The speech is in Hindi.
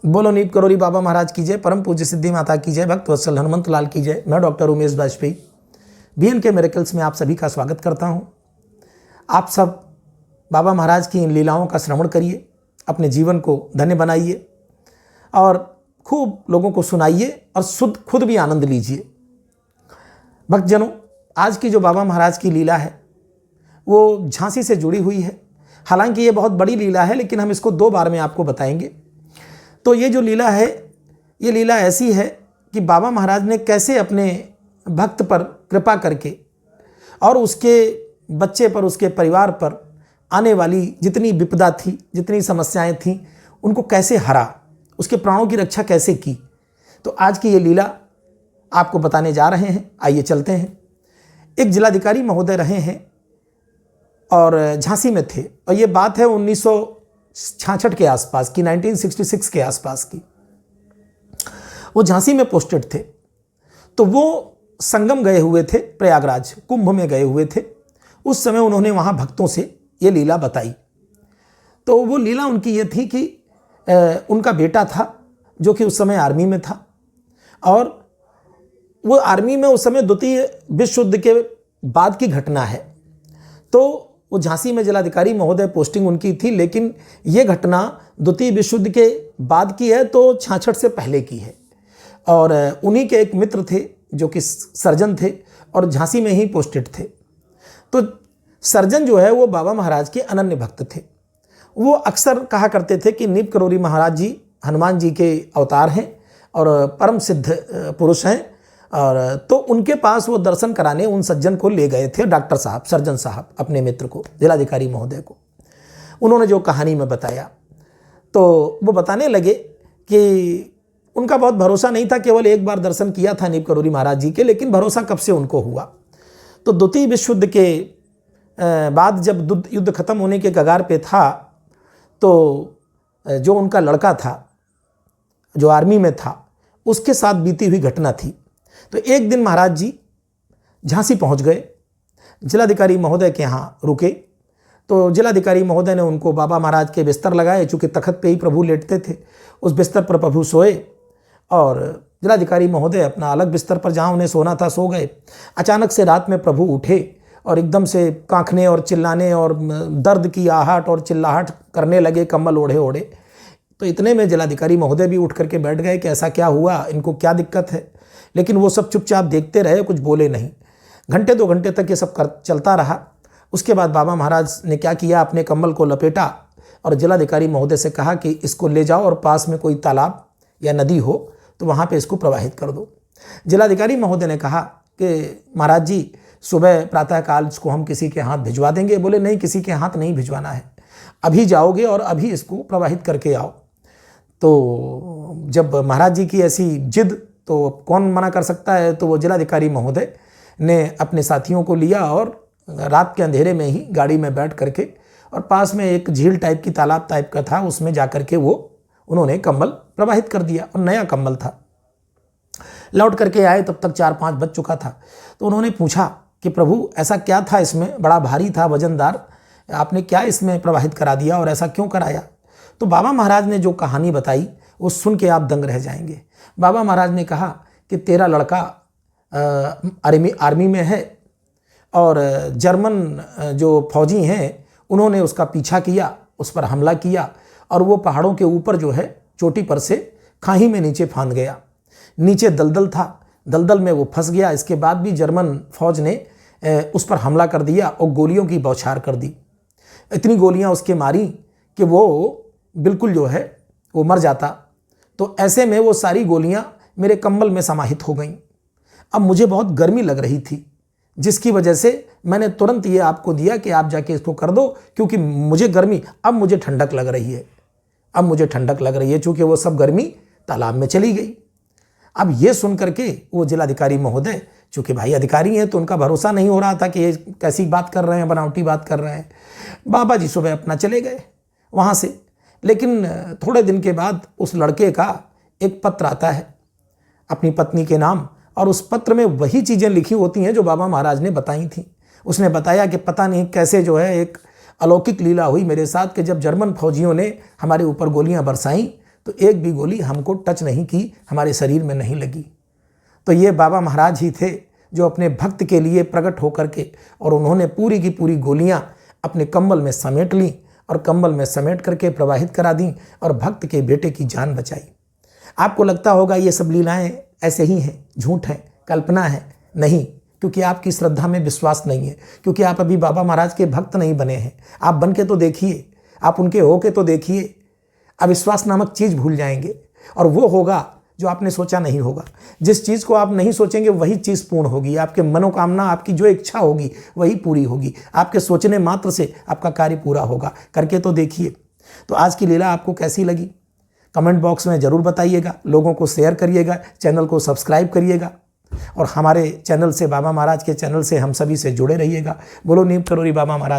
बोलो नीप करोरी बाबा महाराज की जय, परम पूज्य सिद्धि माता की जय, भक्त वत्सल हनुमंत लाल की जय। मैं doctor Umesh Vajpayee BNK miracles में आप सभी का स्वागत करता हूं। आप सब बाबा महाराज की इन लीलाओं का श्रवण करिए, अपने जीवन को धन्य बनाइए और खूब लोगों को सुनाइए और खुद भी आनंद लीजिए। भक्तजनों, आज की जो बाबा महाराज की लीला है वो झांसी से जुड़ी हुई है। हालांकि ये बहुत बड़ी लीला है, लेकिन हम इसको 2 बार में आपको बताएंगे। तो ये जो लीला है, ये लीला ऐसी है कि बाबा महाराज ने कैसे अपने भक्त पर कृपा करके और उसके बच्चे पर, उसके परिवार पर आने वाली जितनी विपदा थी, जितनी समस्याएं थीं, उनको कैसे हरा, उसके प्राणों की रक्षा कैसे की। तो आज की ये लीला आपको बताने जा रहे हैं। आइए चलते हैं। एक जिलाधिकारी महोदय रहे हैं और झांसी में थे, और ये बात है 1966 के आसपास की, 1966 के आसपास की। वो झांसी में पोस्टेड थे। तो वो संगम गए हुए थे, प्रयागराज कुंभ में गए हुए थे। उस समय उन्होंने वहाँ भक्तों से ये लीला बताई। तो वो लीला उनकी ये थी कि उनका बेटा था जो कि उस समय आर्मी में था, और वो आर्मी में उस समय द्वितीय विश्व युद्ध के बाद की घटना है। तो वो झांसी में जिलाधिकारी महोदय पोस्टिंग उनकी थी, लेकिन ये घटना द्वितीय विश्व युद्ध के बाद की है, तो 66 से पहले की है। और उन्हीं के एक मित्र थे जो कि सर्जन थे और झांसी में ही पोस्टेड थे। तो सर्जन जो है वो बाबा महाराज के अनन्य भक्त थे। वो अक्सर कहा करते थे कि नीप करोरी महाराज जी हनुमान जी के अवतार हैं और परम सिद्ध पुरुष हैं। और तो उनके पास वो दर्शन कराने उन सज्जन को ले गए थे, डॉक्टर साहब, सर्जन साहब, अपने मित्र को, जिलाधिकारी महोदय को। उन्होंने जो कहानी में बताया, तो वो बताने लगे कि उनका बहुत भरोसा नहीं था। केवल एक बार दर्शन किया था नीप करोरी महाराज जी के, लेकिन भरोसा कब से उनको हुआ। तो द्वितीय विश्व युद्ध के बाद जब युद्ध खत्म होने के कगार पे था, तो जो उनका लड़का था जो आर्मी में था, उसके साथ बीती हुई घटना थी। तो एक दिन महाराज जी झांसी पहुंच गए, जिलाधिकारी महोदय के यहाँ रुके। तो जिलाधिकारी महोदय ने उनको बाबा महाराज के बिस्तर लगाए, चूँकि तखत पे ही प्रभु लेटते थे। उस बिस्तर पर प्रभु सोए और जिलाधिकारी महोदय अपना अलग बिस्तर पर जहाँ उन्हें सोना था सो गए। अचानक से रात में प्रभु उठे और एकदम से कांखने और चिल्लाने और दर्द की आहट और चिल्लाहट करने लगे, कम्बल ओढ़े ओढ़े। तो इतने में जिलाधिकारी महोदय भी उठ करके बैठ गए कि ऐसा क्या हुआ, इनको क्या दिक्कत है। लेकिन वो सब चुपचाप देखते रहे, कुछ बोले नहीं। घंटे 2 घंटे तक ये सब चलता रहा। उसके बाद बाबा महाराज ने क्या किया, अपने कम्बल को लपेटा और जिलाधिकारी महोदय से कहा कि इसको ले जाओ और पास में कोई तालाब या नदी हो तो वहाँ पे इसको प्रवाहित कर दो। जिलाधिकारी महोदय ने कहा कि महाराज जी, सुबह प्रातःकाल इसको हम किसी के हाथ भिजवा देंगे। बोले नहीं, किसी के हाथ नहीं भिजवाना है, अभी जाओगे और अभी इसको प्रवाहित करके आओ। तो जब महाराज जी की ऐसी जिद, तो कौन मना कर सकता है। तो वो जिलाधिकारी महोदय ने अपने साथियों को लिया और रात के अंधेरे में ही गाड़ी में बैठ करके, और पास में एक झील टाइप की, तालाब टाइप का था, उसमें जा करके उन्होंने कम्बल प्रवाहित कर दिया। और नया कम्बल था। लौट करके आए तब तक 4-5 बज चुका था। तो उन्होंने पूछा कि प्रभु ऐसा क्या था इसमें, बड़ा भारी था, वजनदार, आपने क्या इसमें प्रवाहित करा दिया और ऐसा क्यों कराया। तो बाबा महाराज ने जो कहानी बताई वो सुन के आप दंग रह जाएंगे। बाबा महाराज ने कहा कि तेरा लड़का आर्मी में है और जर्मन जो फौजी हैं उन्होंने उसका पीछा किया, उस पर हमला किया, और वो पहाड़ों के ऊपर जो है चोटी पर से खाई में नीचे फांद गया। नीचे दलदल था, दलदल में वो फंस गया। इसके बाद भी जर्मन फौज ने उस पर हमला कर दिया और गोलियों की बौछार कर दी। इतनी गोलियां उसके मारी कि वो बिल्कुल जो है वो मर जाता। तो ऐसे में वो सारी गोलियां मेरे कंबल में समाहित हो गईं। अब मुझे बहुत गर्मी लग रही थी, जिसकी वजह से मैंने तुरंत ये आपको दिया कि आप जाके इसको कर दो, क्योंकि मुझे गर्मी, अब मुझे ठंडक लग रही है, अब मुझे ठंडक लग रही है, चूँकि वो सब गर्मी तालाब में चली गई। अब ये सुन करके वो जिलाधिकारी महोदय, चूँकि भाई अधिकारी हैं, तो उनका भरोसा नहीं हो रहा था कि ये कैसी बात कर रहे हैं, बनावटी बात कर रहे हैं। बाबा जी सुबह अपना चले गए वहाँ से। लेकिन थोड़े दिन के बाद उस लड़के का एक पत्र आता है अपनी पत्नी के नाम, और उस पत्र में वही चीज़ें लिखी होती हैं जो बाबा महाराज ने बताई थी। उसने बताया कि पता नहीं कैसे जो है एक अलौकिक लीला हुई मेरे साथ कि जब जर्मन फौजियों ने हमारे ऊपर गोलियां बरसाईं तो एक भी गोली हमको टच नहीं की, हमारे शरीर में नहीं लगी। तो ये बाबा महाराज ही थे जो अपने भक्त के लिए प्रकट होकर के और उन्होंने पूरी की पूरी गोलियां अपने कंबल में समेट लीं और कंबल में समेट करके प्रवाहित करा दी और भक्त के बेटे की जान बचाई। आपको लगता होगा ये सब लीलाएं ऐसे ही हैं, झूठ है, कल्पना है। नहीं, क्योंकि आपकी श्रद्धा में विश्वास नहीं है, क्योंकि आप अभी बाबा महाराज के भक्त नहीं बने हैं। आप बन के तो देखिए, आप उनके हो के तो देखिए। अविश्वास नामक चीज़ भूल जाएंगे और वो होगा जो आपने सोचा नहीं होगा। जिस चीज़ को आप नहीं सोचेंगे वही चीज़ पूर्ण होगी। आपके मनोकामना, आपकी जो इच्छा होगी वही पूरी होगी। आपके सोचने मात्र से आपका कार्य पूरा होगा। करके तो देखिए। तो आज की लीला आपको कैसी लगी कमेंट बॉक्स में ज़रूर बताइएगा। लोगों को शेयर करिएगा, चैनल को सब्सक्राइब करिएगा और हमारे चैनल से, बाबा महाराज के चैनल से हम सभी से जुड़े रहिएगा। बोलो नीम करोरी बाबा महाराज।